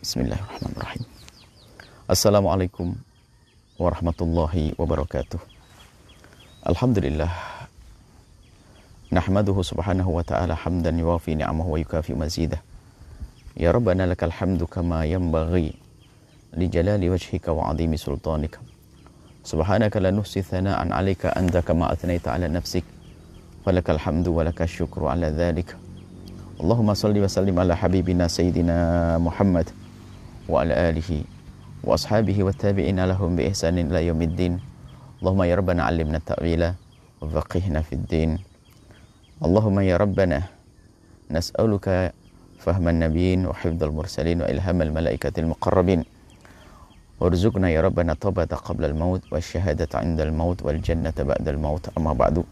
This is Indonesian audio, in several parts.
Bismillahirrahmanirrahim. Assalamualaikum warahmatullahi wabarakatuh. Alhamdulillah. Nahmaduhu subhanahu wa ta'ala hamdan yuwafi ni'amahu wa yukafi mazidah. Ya Rabbana lakal hamdu kama yanbaghi li jalali wajhika wa azimi sultanika. Subhanaka la nuhsi thana'an 'alaika anta kama athnaita 'ala nafsik. Falakal hamdu wa lakal syukru 'ala dzalik. Allahumma salli wa sallim ala habibina sayyidina Muhammad wa ala alihi wa ashabihi wa tabi'ina lahum bi ihsanin ila yaumiddin. Allahumma ya Rabbana 'allimna ta'wila wa faqihna fid din. Allahumma ya Rabbana nas'aluka fahman nabiyyin wa hifdzal mursalin wa ilhamal malaikatil muqarrabin. Warzuqna ya Rabbana taubata qabla al-maut wa syahadata 'inda al-maut wal jannata ba'da al-maut. Amma ba'du.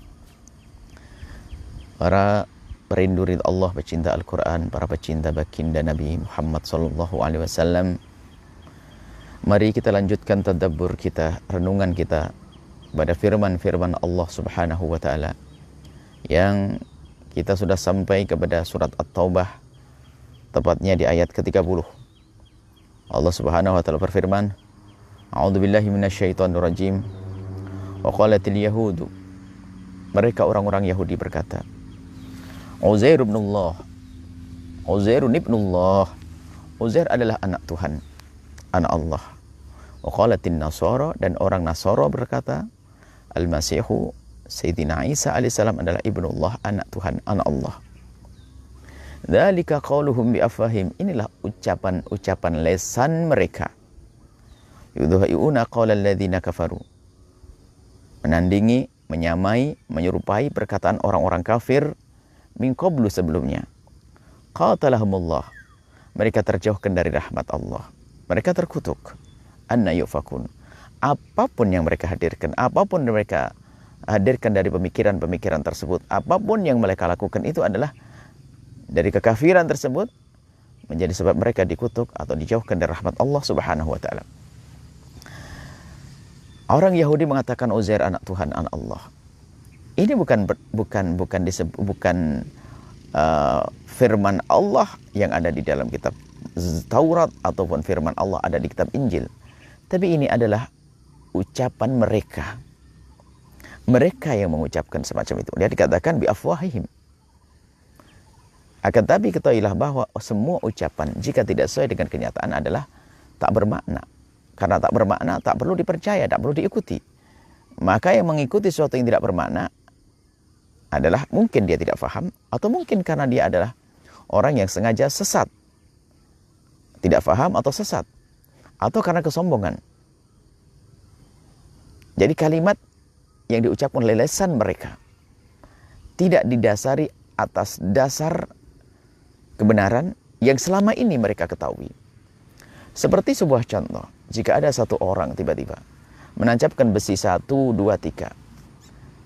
Para perindu ridha Allah, pecinta Al-Quran, para pecinta baginda Nabi Muhammad sallallahu alaihi wasallam, mari kita lanjutkan tadabbur kita, renungan kita pada firman-firman Allah subhanahu wa ta'ala yang kita sudah sampai kepada surat At-Taubah, tepatnya di ayat ke-30. Allah subhanahu wa ta'ala berfirman, A'udzubillahi minasyaitonirrajim. Wa qalatil yahudu, mereka orang-orang Yahudi berkata, Uzair ibnullah, Uzairun ibnullah, Uzair adalah anak Tuhan, anak Allah. Wa qalatin nasara, dan orang Nasara berkata, Al-Masihu, Sayyidina Isa alaihissalam adalah ibnullah, anak Tuhan, anak Allah. Dzalika qauluhum bi afwahim, inilah ucapan-ucapan lesan mereka. Yudha'iuna qaulal ladzina kafaru, menandingi, menyamai, menyerupai perkataan orang-orang kafir min qablu sebelumnya. Qatalahumullah, mereka terjauhkan dari rahmat Allah, mereka terkutuk. Anna yufakun, apapun yang mereka hadirkan, apapun yang mereka hadirkan dari pemikiran-pemikiran tersebut, apapun yang mereka lakukan itu adalah dari kekafiran tersebut, menjadi sebab mereka dikutuk atau dijauhkan dari rahmat Allah subhanahu wa ta'ala. Orang Yahudi mengatakan Uzair anak Tuhan, anak Allah. Ini bukan firman Allah yang ada di dalam kitab Taurat ataupun firman Allah ada di kitab Injil. Tapi ini adalah ucapan mereka. Mereka yang mengucapkan semacam itu. Dia dikatakan bi afwahihim. Akan tapi ketahuilah bahwa semua ucapan jika tidak sesuai dengan kenyataan adalah tak bermakna. Karena tak bermakna tak perlu dipercaya, tak perlu diikuti. Maka yang mengikuti sesuatu yang tidak bermakna adalah mungkin dia tidak faham, atau mungkin karena dia adalah orang yang sengaja sesat, tidak faham atau sesat, atau karena kesombongan. Jadi kalimat yang diucapkan oleh lisan mereka tidak didasari atas dasar kebenaran yang selama ini mereka ketahui. Seperti sebuah contoh, jika ada satu orang tiba-tiba menancapkan besi 1, 2, 3.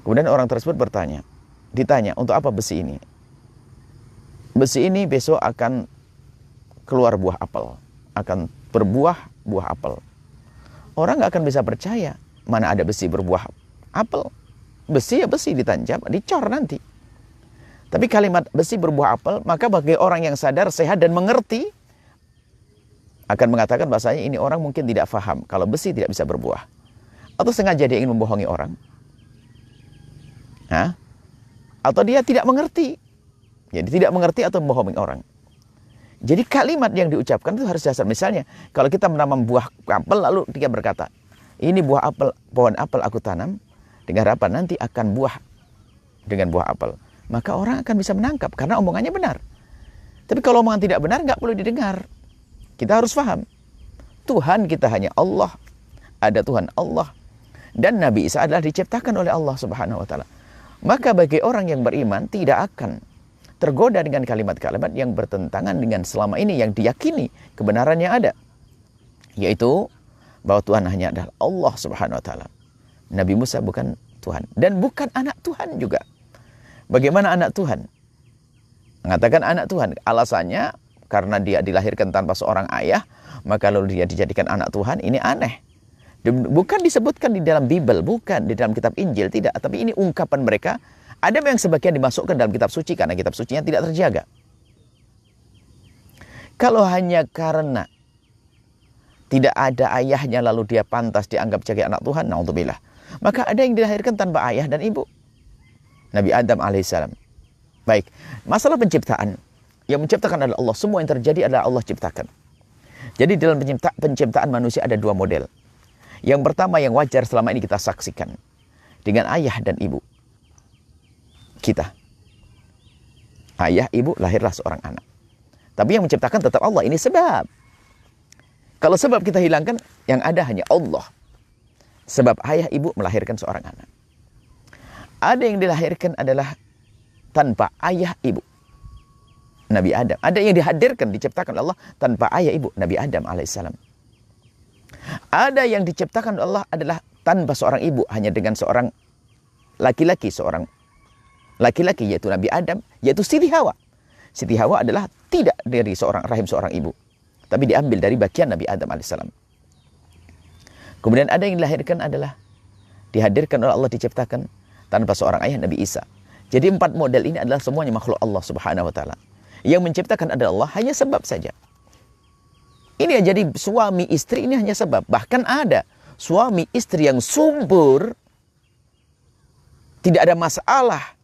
Kemudian orang tersebut ditanya, untuk apa besi ini? Besi ini besok akan keluar buah apel, akan berbuah buah apel. Orang nggak akan bisa percaya mana ada besi berbuah apel. Besi ya besi, ditancap, dicor nanti. Tapi kalimat besi berbuah apel, maka bagi orang yang sadar, sehat dan mengerti, akan mengatakan bahasanya ini orang mungkin tidak faham kalau besi tidak bisa berbuah. Atau sengaja dia ingin membohongi orang. Atau dia tidak mengerti. Jadi tidak mengerti atau membohongi orang. Jadi kalimat yang diucapkan itu harus dasar. Misalnya, kalau kita menanam buah apel lalu dia berkata, ini buah apel, pohon apel aku tanam dengan harapan nanti akan buah dengan buah apel. Maka orang akan bisa menangkap karena omongannya benar. Tapi kalau omongan tidak benar nggak perlu didengar. Kita harus paham. Tuhan kita hanya Allah. Ada Tuhan Allah. Dan Nabi Isa adalah diciptakan oleh Allah subhanahu wa ta'ala. Maka bagi orang yang beriman tidak akan tergoda dengan kalimat-kalimat yang bertentangan dengan selama ini yang diyakini kebenaran yang ada. Yaitu bahwa Tuhan hanya adalah Allah subhanahu wa ta'ala. Nabi Musa bukan Tuhan. Dan bukan anak Tuhan juga. Bagaimana anak Tuhan? Mengatakan anak Tuhan. Alasannya karena dia dilahirkan tanpa seorang ayah, maka lalu dia dijadikan anak Tuhan. Ini aneh. Bukan disebutkan di dalam Bible, bukan di dalam kitab Injil, tidak. Tapi ini ungkapan mereka. Ada yang sebagian dimasukkan dalam kitab suci karena kitab sucinya tidak terjaga. Kalau hanya karena tidak ada ayahnya lalu dia pantas dianggap sebagai anak Tuhan, naudzubillah. Maka ada yang dilahirkan tanpa ayah dan ibu. Nabi Adam alaihissalam. Baik, masalah penciptaan. Yang menciptakan adalah Allah. Semua yang terjadi adalah Allah ciptakan. Jadi dalam penciptaan manusia ada dua model. Yang pertama yang wajar selama ini kita saksikan. Dengan ayah dan ibu. Kita. Ayah, ibu, lahirlah seorang anak. Tapi yang menciptakan tetap Allah. Ini sebab. Kalau sebab kita hilangkan, yang ada hanya Allah. Sebab ayah ibu melahirkan seorang anak. Ada yang dilahirkan adalah tanpa ayah ibu. Nabi Adam. Ada yang dihadirkan, diciptakan Allah tanpa ayah ibu. Nabi Adam alaihissalam. Ada yang diciptakan Allah adalah tanpa seorang ibu. Hanya dengan seorang laki-laki. Seorang laki-laki yaitu Nabi Adam. Yaitu Siti Hawa. Siti Hawa adalah tidak dari rahim seorang ibu. Tapi diambil dari bagian Nabi Adam alaihissalam. Kemudian ada yang dilahirkan adalah dihadirkan oleh Allah, diciptakan tanpa seorang ayah, Nabi Isa. Jadi 4 model ini adalah semuanya makhluk Allah subhanahu wa ta'ala. Yang menciptakan adalah Allah, hanya sebab saja. Ini ya, jadi suami istri ini hanya sebab. Bahkan ada suami istri yang subur, tidak ada masalah.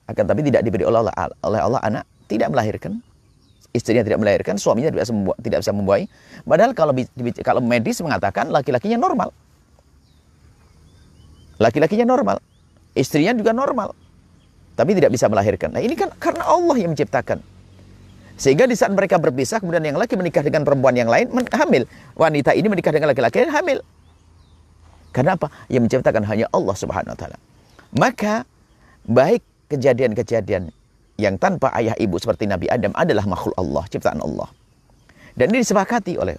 Akan tapi tidak diberi oleh Allah anak, tidak melahirkan. Istrinya tidak melahirkan, suaminya tidak bisa membuahi. Padahal kalau medis mengatakan laki-lakinya normal. Laki-lakinya normal. Istrinya juga normal. Tapi tidak bisa melahirkan. Nah ini kan karena Allah yang menciptakan. Sehingga di saat mereka berpisah, kemudian yang laki menikah dengan perempuan yang lain, hamil. Wanita ini menikah dengan laki-laki lain, hamil. Karena apa? Yang menciptakan hanya Allah subhanahu wa ta'ala. Maka, baik kejadian-kejadian yang tanpa ayah ibu seperti Nabi Adam adalah makhluk Allah, ciptaan Allah. Dan ini disepakati oleh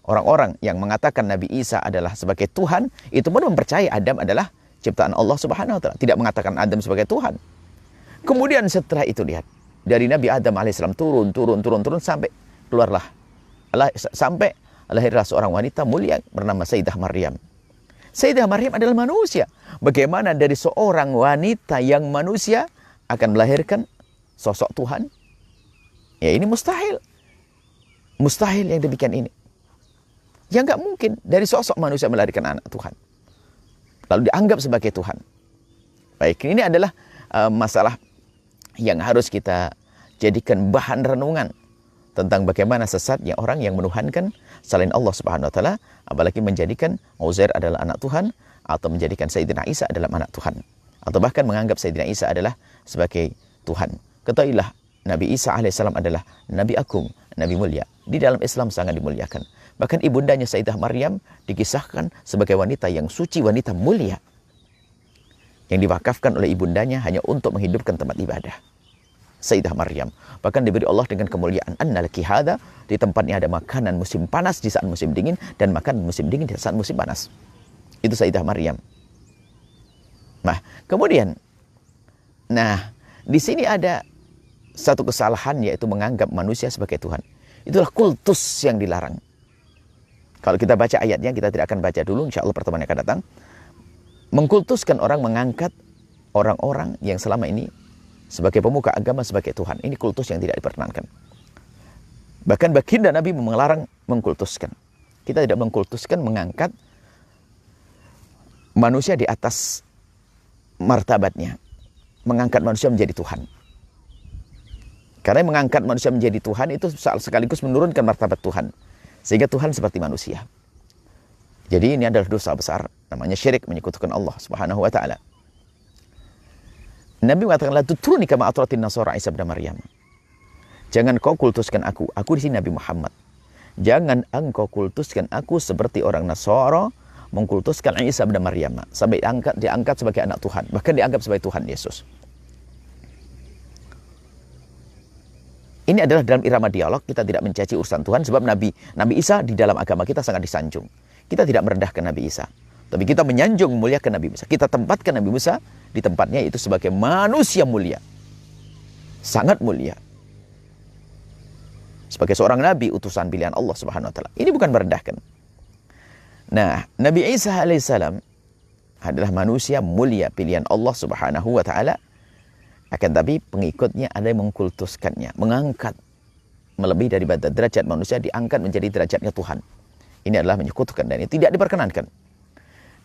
orang-orang yang mengatakan Nabi Isa adalah sebagai Tuhan, itu pun mempercayai Adam adalah ciptaan Allah subhanahu wa ta'ala. Tidak mengatakan Adam sebagai Tuhan. Kemudian setelah itu lihat, dari Nabi Adam alaihissalam turun sampai keluarlah. Sampai lahirlah seorang wanita mulia bernama Sayyidah Maryam. Sayyidah Maryam adalah manusia. Bagaimana dari seorang wanita yang manusia akan melahirkan sosok Tuhan? Ya ini mustahil. Mustahil yang demikian ini. Ya nggak mungkin dari sosok manusia melahirkan anak Tuhan. Lalu dianggap sebagai Tuhan. Baik, ini adalah masalah yang harus kita jadikan bahan renungan. Tentang bagaimana sesatnya orang yang menuhankan selain Allah subhanahu wa ta'ala. Apalagi menjadikan Uzair adalah anak Tuhan. Atau menjadikan Sayyidina Isa adalah anak Tuhan. Atau bahkan menganggap Sayyidina Isa adalah sebagai Tuhan. Ketahuilah, Nabi Isa alaihissalam adalah Nabi Agung, Nabi mulia. Di dalam Islam sangat dimuliakan. Bahkan ibundanya Sayyidah Maryam dikisahkan sebagai wanita yang suci, wanita mulia. Yang diwakafkan oleh ibundanya hanya untuk menghidupkan tempat ibadah. Sayyidah Maryam. Bahkan diberi Allah dengan kemuliaan. Anna laki hadha, di tempatnya ada makanan musim panas di saat musim dingin. Dan makanan musim dingin di saat musim panas. Itu Sayyidah Maryam. Nah, kemudian. Nah, di sini ada satu kesalahan, yaitu menganggap manusia sebagai Tuhan. Itulah kultus yang dilarang. Kalau kita baca ayatnya, kita tidak akan baca dulu, insya Allah pertemuan yang akan datang. Mengkultuskan orang, mengangkat orang-orang yang selama ini sebagai pemuka agama, sebagai Tuhan. Ini kultus yang tidak diperkenankan. Bahkan baginda Nabi melarang mengkultuskan. Kita tidak mengkultuskan, mengangkat manusia di atas martabatnya. Mengangkat manusia menjadi Tuhan. Karena mengangkat manusia menjadi Tuhan itu sekaligus menurunkan martabat Tuhan. Sehingga Tuhan seperti manusia. Jadi ini adalah dosa besar. Namanya syirik, menyekutukan Allah subhanahu wa ta'ala. Nabi mengatakan, la tutruni kama atratin nasara Isa bin Maryam. Jangan kau kultuskan aku. Aku di sini Nabi Muhammad. Jangan engkau kultuskan aku seperti orang Nasara mengkultuskan Isa bin Maryam. Sampai diangkat sebagai anak Tuhan. Bahkan dianggap sebagai Tuhan Yesus. Ini adalah dalam irama dialog, kita tidak mencaci urusan Tuhan, sebab Nabi Isa di dalam agama kita sangat disanjung. Kita tidak merendahkan Nabi Isa, tapi kita menyanjung, memuliakan Nabi Musa. Kita tempatkan Nabi Musa di tempatnya, itu sebagai manusia mulia. Sangat mulia. Sebagai seorang Nabi, utusan pilihan Allah subhanahu wa ta'ala. Ini bukan merendahkan. Nah, Nabi Isa alaihissalam adalah manusia mulia, pilihan Allah subhanahu wa ta'ala. Akan tapi pengikutnya ada yang mengkultuskannya, mengangkat melebihi daripada derajat manusia, diangkat menjadi derajatnya Tuhan. Ini adalah menyekutukan dan itu tidak diperkenankan.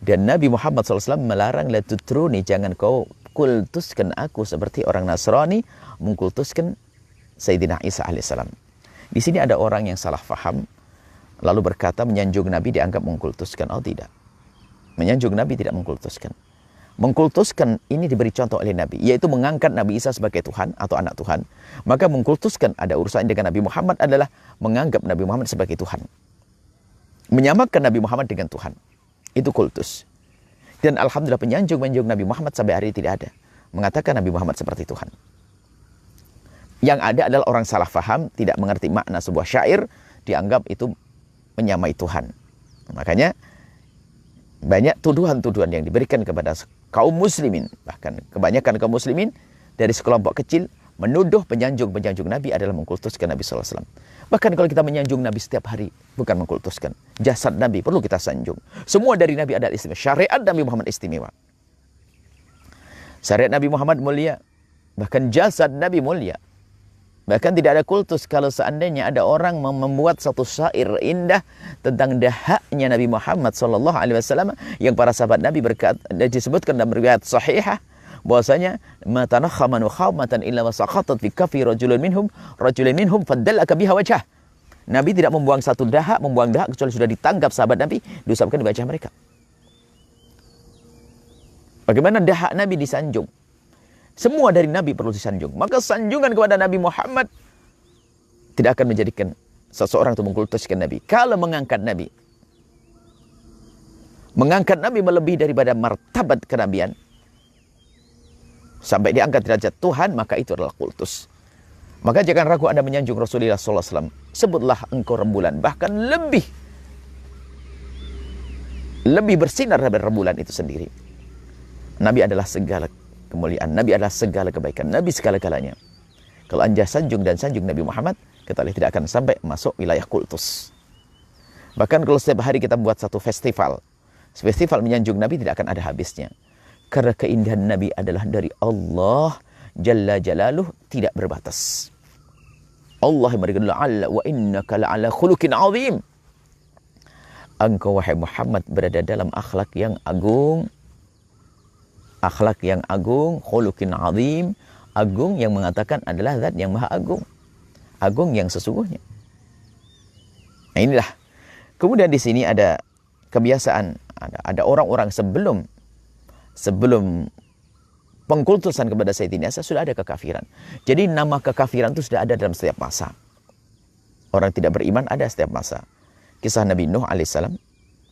Dan Nabi Muhammad SAW melarang, la tutruni, jangan kau kultuskan aku seperti orang Nasrani mengkultuskan Sayyidina Isa alaihissalam. Di sini ada orang yang salah faham, lalu berkata menyanjung Nabi dianggap mengkultuskan. Oh tidak. Menyanjung Nabi tidak mengkultuskan. Mengkultuskan ini diberi contoh oleh Nabi, yaitu mengangkat Nabi Isa sebagai Tuhan atau anak Tuhan. Maka mengkultuskan ada urusan dengan Nabi Muhammad adalah menganggap Nabi Muhammad sebagai Tuhan. Menyamakan Nabi Muhammad dengan Tuhan. Itu kultus. Dan alhamdulillah menyanjung Nabi Muhammad sampai hari ini tidak ada. Mengatakan Nabi Muhammad seperti Tuhan. Yang ada adalah orang salah faham, tidak mengerti makna sebuah syair, dianggap itu menyamai Tuhan. Makanya banyak tuduhan-tuduhan yang diberikan kepada kaum muslimin, bahkan kebanyakan kaum muslimin dari sekelompok kecil menuduh penyanjung Nabi adalah mengkultuskan Nabi SAW. Bahkan kalau kita menyanjung Nabi setiap hari, bukan mengkultuskan. Jasad Nabi perlu kita sanjung. Semua dari Nabi adalah istimewa. Syariat Nabi Muhammad istimewa. Syariat Nabi Muhammad mulia. Bahkan jasad Nabi mulia. Bahkan tidak ada kultus kalau seandainya ada orang membuat satu syair indah tentang dahaknya Nabi Muhammad SAW yang para sahabat Nabi disebutkan dalam riwayat sahihah bahwasanya ma tanakhama nukhamatan illa wasaqatat fi kafi rajulin minhum faddalaka biha wajhah. Nabi tidak membuang satu dahak, kecuali sudah ditangkap sahabat Nabi, diusapkan di wajah mereka. Bagaimana dahak Nabi disanjung? Semua dari Nabi perlu disanjung. Maka sanjungan kepada Nabi Muhammad tidak akan menjadikan seseorang itu mengkultuskan Nabi. Kalau mengangkat Nabi melebihi daripada martabat kenabian, sampai diangkat derajat Tuhan, maka itu adalah kultus. Maka jangan ragu Anda menyanjung Rasulullah SAW. Sebutlah engkau rembulan, bahkan lebih bersinar dari rembulan itu sendiri. Nabi adalah segala kemuliaan, Nabi adalah segala kebaikan, Nabi segala-galanya. Kalau Anda sanjung Nabi Muhammad, kita tidak akan sampai masuk wilayah kultus. Bahkan kalau setiap hari kita buat satu festival menyanjung Nabi, tidak akan ada habisnya. Karena keindahan Nabi adalah dari Allah Jalla Jalaluh, tidak berbatas. Allah memberikan la'alla wa innaka la'ala khuluqin azim. Engkau wahai Muhammad berada dalam akhlak yang agung. Akhlak yang agung, khuluqin azim. Agung yang mengatakan adalah zat yang maha agung. Agung yang sesungguhnya. Nah inilah. Kemudian di sini ada kebiasaan. Ada orang-orang sebelum pengkultusan kepada Sayyidina Isa sudah ada kekafiran. Jadi nama kekafiran itu sudah ada dalam setiap masa. Orang tidak beriman ada setiap masa. Kisah Nabi Nuh alaihissalam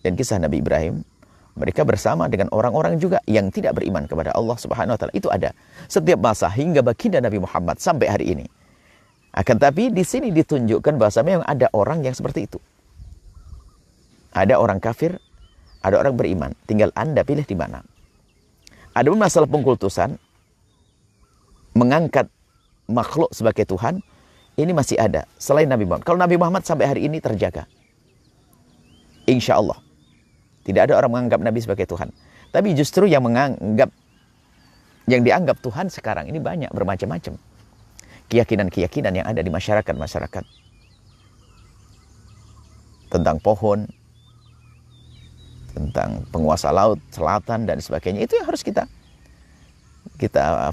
dan kisah Nabi Ibrahim, mereka bersama dengan orang-orang juga yang tidak beriman kepada Allah Subhanahu wa taala. Itu ada setiap masa hingga baginda Nabi Muhammad sampai hari ini. Akan tapi di sini ditunjukkan bahwa memang ada orang yang seperti itu. Ada orang kafir, ada orang beriman. Tinggal Anda pilih di mana. Adapun masalah pengkultusan, mengangkat makhluk sebagai Tuhan, ini masih ada selain Nabi Muhammad. Kalau Nabi Muhammad sampai hari ini terjaga. Insya Allah. Tidak ada orang menganggap Nabi sebagai Tuhan. Tapi justru yang dianggap Tuhan sekarang ini banyak, bermacam-macam. Keyakinan-keyakinan yang ada di masyarakat. Tentang pohon, tentang penguasa laut, selatan, dan sebagainya. Itu yang harus kita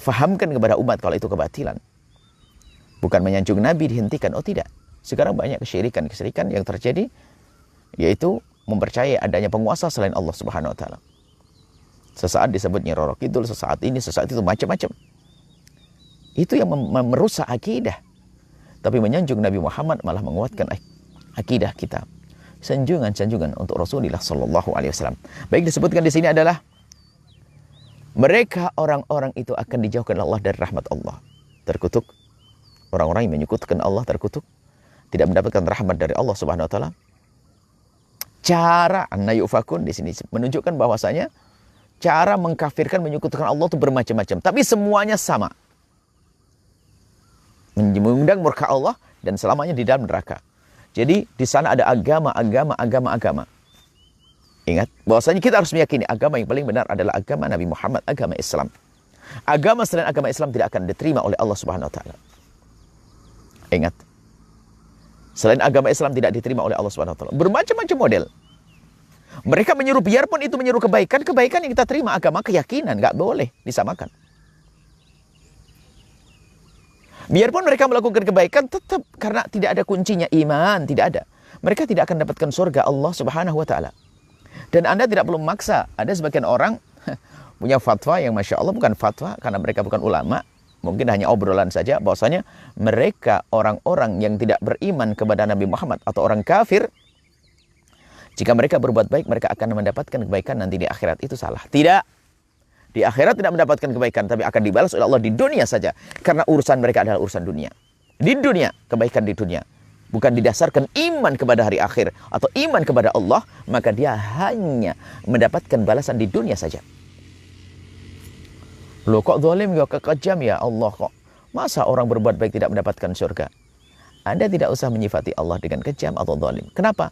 fahamkan kepada umat kalau itu kebatilan. Bukan menyanjung Nabi dihentikan. Oh tidak. Sekarang banyak kesyirikan yang terjadi, yaitu mempercayai adanya penguasa selain Allah Subhanahu wa taala. Sesaat disebutnya Roro Kidul, sesaat ini, sesaat itu, macam-macam. Itu yang merusak akidah. Tapi menyanjung Nabi Muhammad malah menguatkan akidah kita. Sanjungan untuk Rasulullah Sallallahu Alaihi Wasallam. Baik, disebutkan di sini adalah mereka orang-orang itu akan dijauhkan Allah dari rahmat Allah. Terkutuk. Orang-orang yang menyekutukan Allah terkutuk. Tidak mendapatkan rahmat dari Allah Subhanahu Wa Taala. Cara an-nayufakun di sini menunjukkan bahwasanya cara mengkafirkan, menyekutukan Allah itu bermacam-macam. Tapi semuanya sama. Mengundang murka Allah dan selamanya di dalam neraka. Jadi di sana ada agama. Ingat bahwasanya kita harus meyakini agama yang paling benar adalah agama Nabi Muhammad, agama Islam. Agama selain agama Islam tidak akan diterima oleh Allah Subhanahu wa taala. Ingat. Selain agama Islam tidak diterima oleh Allah Subhanahu wa taala. Bermacam-macam model. Mereka menyuruh, biarpun itu menyuruh kebaikan, kebaikan yang kita terima agama keyakinan, nggak boleh disamakan. Biarpun mereka melakukan kebaikan, tetap karena tidak ada kuncinya iman, tidak ada. Mereka tidak akan dapatkan surga Allah Subhanahu wa taala. Dan Anda tidak perlu memaksa. Ada sebagian orang punya fatwa yang Masya Allah bukan fatwa karena mereka bukan ulama. Mungkin hanya obrolan saja bahwasanya mereka orang-orang yang tidak beriman kepada Nabi Muhammad atau orang kafir, jika mereka berbuat baik, mereka akan mendapatkan kebaikan nanti di akhirat. Itu salah. Tidak. Di akhirat tidak mendapatkan kebaikan, tapi akan dibalas oleh Allah di dunia saja. Karena urusan mereka adalah urusan dunia. Di dunia, kebaikan di dunia. Bukan didasarkan iman kepada hari akhir atau iman kepada Allah, maka dia hanya mendapatkan balasan di dunia saja. Loh kok zalim ya, kekejam ya Allah kok. Masa orang berbuat baik tidak mendapatkan surga? Anda tidak usah menyifati Allah dengan kejam atau zalim. Kenapa?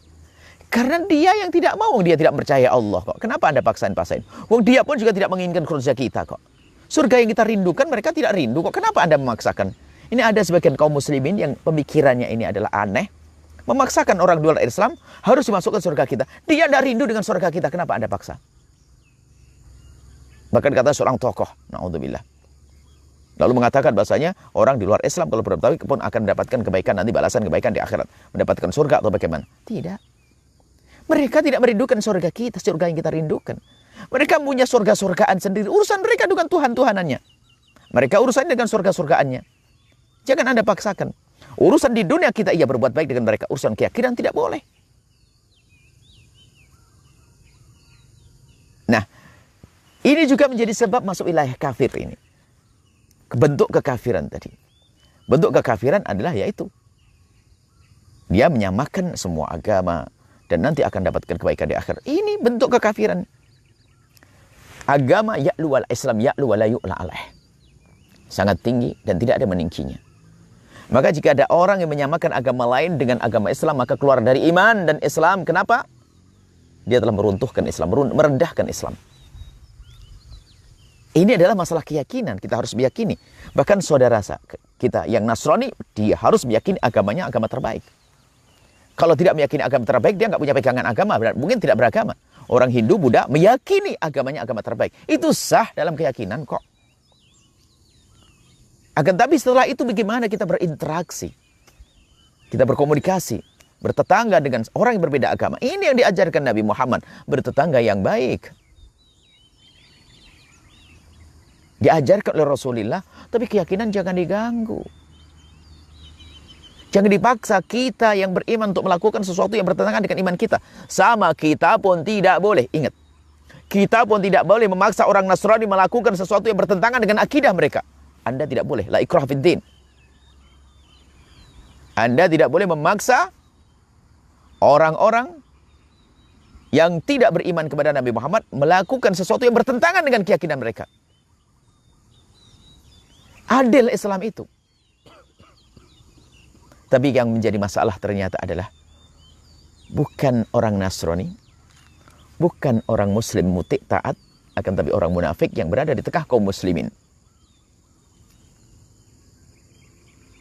Karena dia yang tidak mau, dia tidak percaya Allah kok. Kenapa Anda paksain-paksain? Wong dia pun juga tidak menginginkan surga kita kok. Surga yang kita rindukan mereka tidak rindu kok. Kenapa Anda memaksakan? Ini ada sebagian kaum muslimin yang pemikirannya ini adalah aneh. Memaksakan orang luar Islam harus dimasukkan surga kita. Dia tidak rindu dengan surga kita. Kenapa Anda paksa? Bahkan kata seorang tokoh, na'udzubillah, lalu mengatakan bahasanya orang di luar Islam kalau berbuat baik pun akan mendapatkan kebaikan, nanti balasan kebaikan di akhirat. Mendapatkan surga atau bagaimana? Tidak. Mereka tidak merindukan surga kita, surga yang kita rindukan. Mereka punya surga-surgaan sendiri. Urusan mereka dengan Tuhan-Tuhanannya. Mereka urusan dengan surga-surgaannya. Jangan Anda paksakan. Urusan di dunia kita, ia berbuat baik dengan mereka. Urusan keyakinan tidak boleh. Nah, ini juga menjadi sebab masuk wilayah kafir ini. Bentuk kekafiran tadi. Bentuk kekafiran adalah yaitu dia menyamakan semua agama dan nanti akan dapatkan kebaikan di akhir. Ini bentuk kekafiran. Agama ya'lu wal Islam ya'lu wa la yu'la alaih. Sangat tinggi dan tidak ada meningginya. Maka jika ada orang yang menyamakan agama lain dengan agama Islam, maka keluar dari iman dan Islam. Kenapa? Dia telah meruntuhkan Islam, merendahkan Islam. Ini adalah masalah keyakinan. Kita harus meyakini. Bahkan saudara kita yang Nasrani, dia harus meyakini agamanya agama terbaik. Kalau tidak meyakini agama terbaik, dia nggak punya pegangan agama. Mungkin tidak beragama. Orang Hindu, Buddha meyakini agamanya agama terbaik. Itu sah dalam keyakinan kok. Akan tapi setelah itu bagaimana kita berinteraksi? Kita berkomunikasi. Bertetangga dengan orang yang berbeda agama. Ini yang diajarkan Nabi Muhammad. Bertetangga yang baik. Diajarkan oleh Rasulullah. Tapi keyakinan jangan diganggu. Jangan dipaksa kita yang beriman untuk melakukan sesuatu yang bertentangan dengan iman kita. Sama kita pun tidak boleh. Ingat. Kita pun tidak boleh memaksa orang Nasrani melakukan sesuatu yang bertentangan dengan akidah mereka. Anda tidak boleh. La ikrah fid din. Anda tidak boleh memaksa orang-orang yang tidak beriman kepada Nabi Muhammad melakukan sesuatu yang bertentangan dengan keyakinan mereka. Adil Islam itu. Tapi yang menjadi masalah ternyata adalah bukan orang Nasrani, bukan orang Muslim muti' taat, akan tapi orang munafik yang berada di tengah kaum muslimin.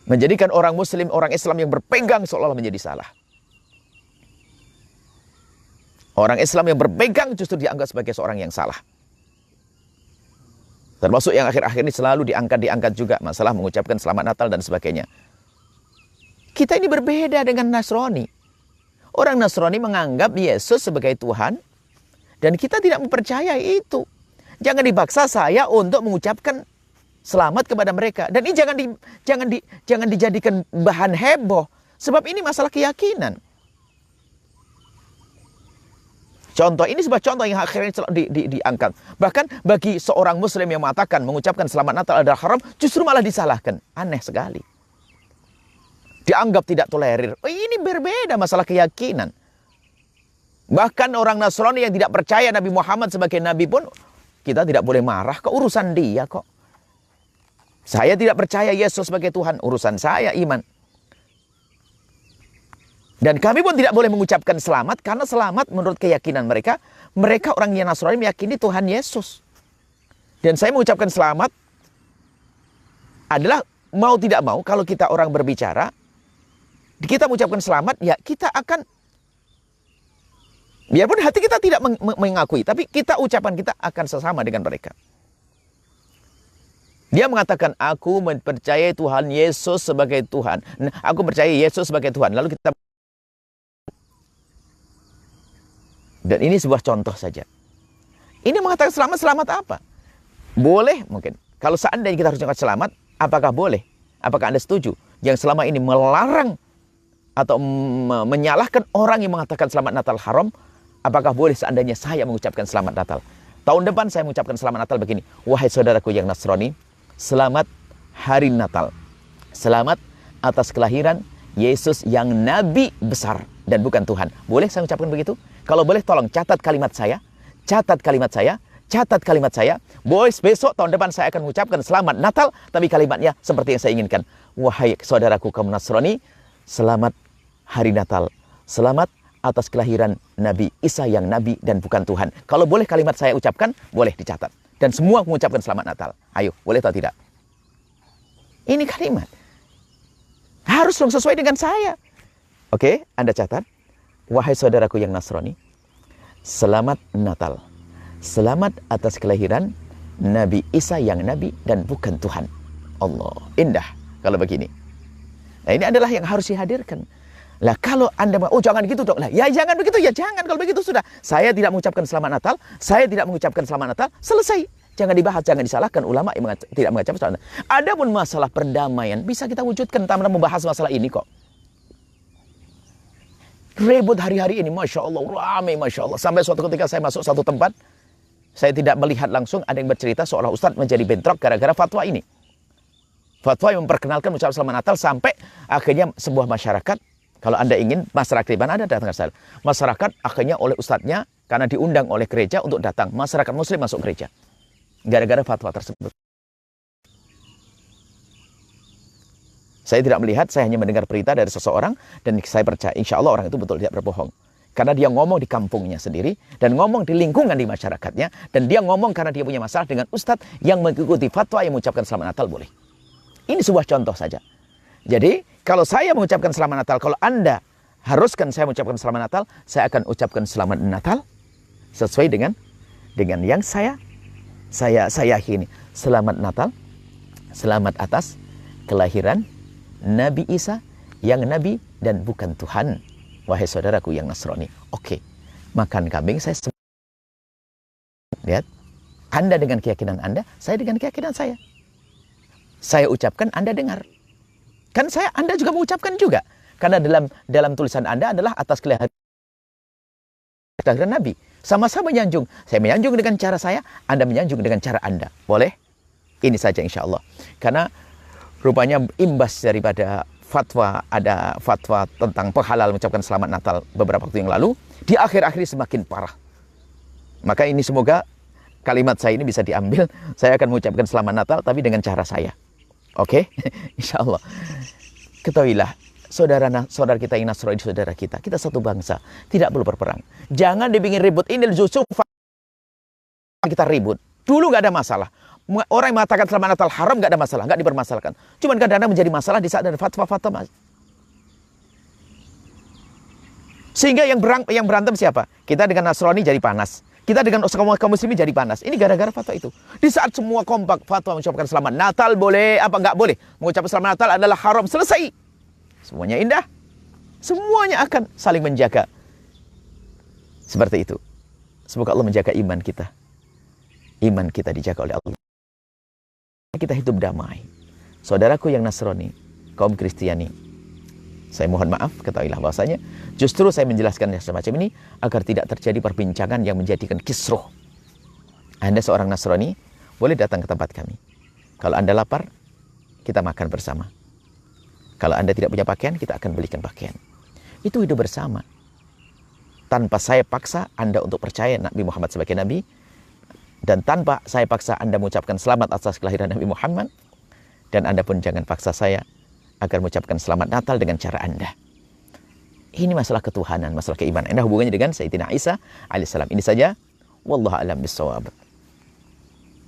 Menjadikan orang Muslim, orang Islam yang berpegang seolah-olah menjadi salah. Orang Islam yang berpegang justru dianggap sebagai seorang yang salah. Termasuk yang akhir-akhir ini selalu diangkat juga masalah mengucapkan selamat Natal dan sebagainya. Kita ini berbeda dengan Nasrani. Orang Nasrani menganggap Yesus sebagai Tuhan dan kita tidak mempercayai itu. Jangan dipaksa saya untuk mengucapkan selamat kepada mereka. Dan ini jangan dijadikan bahan heboh sebab ini masalah keyakinan. Contoh ini sebuah contoh yang akhirnya diangkat. Bahkan bagi seorang Muslim yang mengatakan mengucapkan selamat Natal adalah haram, justru malah disalahkan. Aneh sekali. Dianggap tidak tolerir. Oh, ini berbeda masalah keyakinan. Bahkan orang Nasrani yang tidak percaya Nabi Muhammad sebagai Nabi pun, kita tidak boleh marah. Kok urusan dia kok. Saya tidak percaya Yesus sebagai Tuhan. Urusan saya iman. Dan kami pun tidak boleh mengucapkan selamat. Karena selamat menurut keyakinan mereka. Mereka orang yang Nasrani meyakini Tuhan Yesus. Dan saya mengucapkan selamat adalah mau tidak mau kalau kita orang berbicara. kita mengucapkan selamat, ya kita akan, biarpun hati kita tidak mengakui, tapi kita ucapan kita akan sesama dengan mereka. Dia mengatakan, aku mempercayai Tuhan Yesus sebagai Tuhan. Aku percaya Yesus sebagai Tuhan. Lalu kita, dan ini sebuah contoh saja. Ini mengatakan selamat, selamat apa? Boleh mungkin. Kalau seandainya kita harus ucapkan selamat, apakah boleh? Apakah Anda setuju? Yang selama ini melarang atau menyalahkan orang yang mengatakan selamat Natal haram, apakah boleh seandainya saya mengucapkan selamat Natal? Tahun depan saya mengucapkan selamat Natal begini. Wahai saudaraku yang Nasrani, selamat hari Natal. Selamat atas kelahiran Yesus yang Nabi besar dan bukan Tuhan. Boleh saya ucapkan begitu? Kalau boleh tolong catat kalimat saya. Catat kalimat saya. Catat kalimat saya. Boys, besok tahun depan saya akan mengucapkan selamat Natal, tapi kalimatnya seperti yang saya inginkan. Wahai saudaraku kaum Nasrani, selamat hari Natal. Selamat atas kelahiran Nabi Isa yang Nabi dan bukan Tuhan. Kalau boleh kalimat saya ucapkan, boleh dicatat. Dan semua mengucapkan selamat Natal. Ayo, boleh atau tidak? Ini kalimat. Harus dong sesuai dengan saya. Oke, Anda catat. Wahai saudaraku yang Nasrani, selamat Natal. Selamat atas kelahiran Nabi Isa yang Nabi dan bukan Tuhan. Allah, indah kalau begini. Nah, ini adalah yang harus dihadirkan. Lah kalau Anda, oh jangan gitu dong. Lah ya jangan begitu, ya jangan. Kalau begitu sudah. Saya tidak mengucapkan selamat Natal, saya tidak mengucapkan selamat Natal, selesai. Jangan dibahas, jangan disalahkan ulama yang tidak mengucapkan selamat Natal. Adapun masalah perdamaian bisa kita wujudkan tanpa membahas masalah ini kok. Ribut hari-hari ini, Masya Allah, ramai Masya Allah. Sampai suatu ketika saya masuk satu tempat, saya tidak melihat langsung, ada yang bercerita seolah Ustadz menjadi bentrok gara-gara fatwa ini. Fatwa yang memperkenalkan ucapan selamat Natal sampai akhirnya sebuah masyarakat, kalau Anda ingin, masyarakat di mana Anda datang ke sana. Masyarakat akhirnya oleh ustadznya, karena diundang oleh gereja untuk datang. Masyarakat muslim masuk gereja. Gara-gara fatwa tersebut. Saya tidak melihat, saya hanya mendengar berita dari seseorang, dan saya percaya, insya Allah orang itu betul tidak berbohong. Karena dia ngomong di kampungnya sendiri, dan ngomong di lingkungan di masyarakatnya, dan dia ngomong karena dia punya masalah dengan ustadz yang mengikuti fatwa yang mengucapkan selamat Natal boleh. Ini sebuah contoh saja. Jadi, kalau saya mengucapkan selamat Natal, kalau Anda haruskan saya mengucapkan selamat Natal, saya akan ucapkan selamat Natal sesuai dengan yang saya yakini. Selamat Natal, selamat atas kelahiran Nabi Isa yang Nabi dan bukan Tuhan. Wahai saudaraku yang Nasrani. Oke, makan kambing saya lihat. Anda dengan keyakinan Anda, saya dengan keyakinan saya. Saya ucapkan, Anda dengar. Kan Anda juga mengucapkan juga. Karena dalam tulisan Anda adalah atas kelahiran Nabi. Sama-sama menyanjung. Saya menyanjung dengan cara saya, Anda menyanjung dengan cara Anda. Boleh? Ini saja insya Allah. Karena rupanya imbas daripada fatwa, ada fatwa tentang penghalal mengucapkan selamat Natal beberapa waktu yang lalu, di akhir-akhir semakin parah. Maka ini semoga kalimat saya ini bisa diambil. Saya akan mengucapkan selamat Natal, tapi dengan cara saya. Oke? Insya Allah. Ketahuilah, saudara kita yang Nasrani, saudara kita satu bangsa, tidak perlu berperang. Jangan dibikin ribut. Ini justru kita ribut. Dulu nggak ada masalah. Orang yang mengatakan selamat Natal haram nggak ada masalah, nggak dipermasalahkan. Cuman kadang-kadang menjadi masalah di saat ada fatwa-fatwa. Sehingga yang berantem siapa? Kita dengan Nasrani jadi panas. Kita dengan kaum muslimin jadi panas. Ini gara-gara fatwa itu. Di saat semua kompak fatwa mengucapkan selamat Natal boleh, apa nggak boleh. Mengucapkan selamat Natal adalah haram, selesai. Semuanya indah. Semuanya akan saling menjaga. Seperti itu. Semoga Allah menjaga iman kita. Iman kita dijaga oleh Allah. Kita hidup damai. Saudaraku yang Nasrani, kaum Kristiani, saya mohon maaf, ketahuilah bahwasanya justru saya menjelaskan yang semacam ini agar tidak terjadi perbincangan yang menjadikan kisruh. Anda seorang Nasrani, boleh datang ke tempat kami. Kalau Anda lapar, kita makan bersama. Kalau Anda tidak punya pakaian, kita akan belikan pakaian. Itu hidup bersama. Tanpa saya paksa Anda untuk percaya Nabi Muhammad sebagai Nabi, dan tanpa saya paksa Anda mengucapkan selamat atas kelahiran Nabi Muhammad, dan Anda pun jangan paksa saya agar mengucapkan selamat Natal dengan cara Anda. Ini masalah ketuhanan, masalah keimanan. Anda hubungannya dengan Sayyidina Isa alaihissalam. Ini saja. Wallahu a'lam bishawab.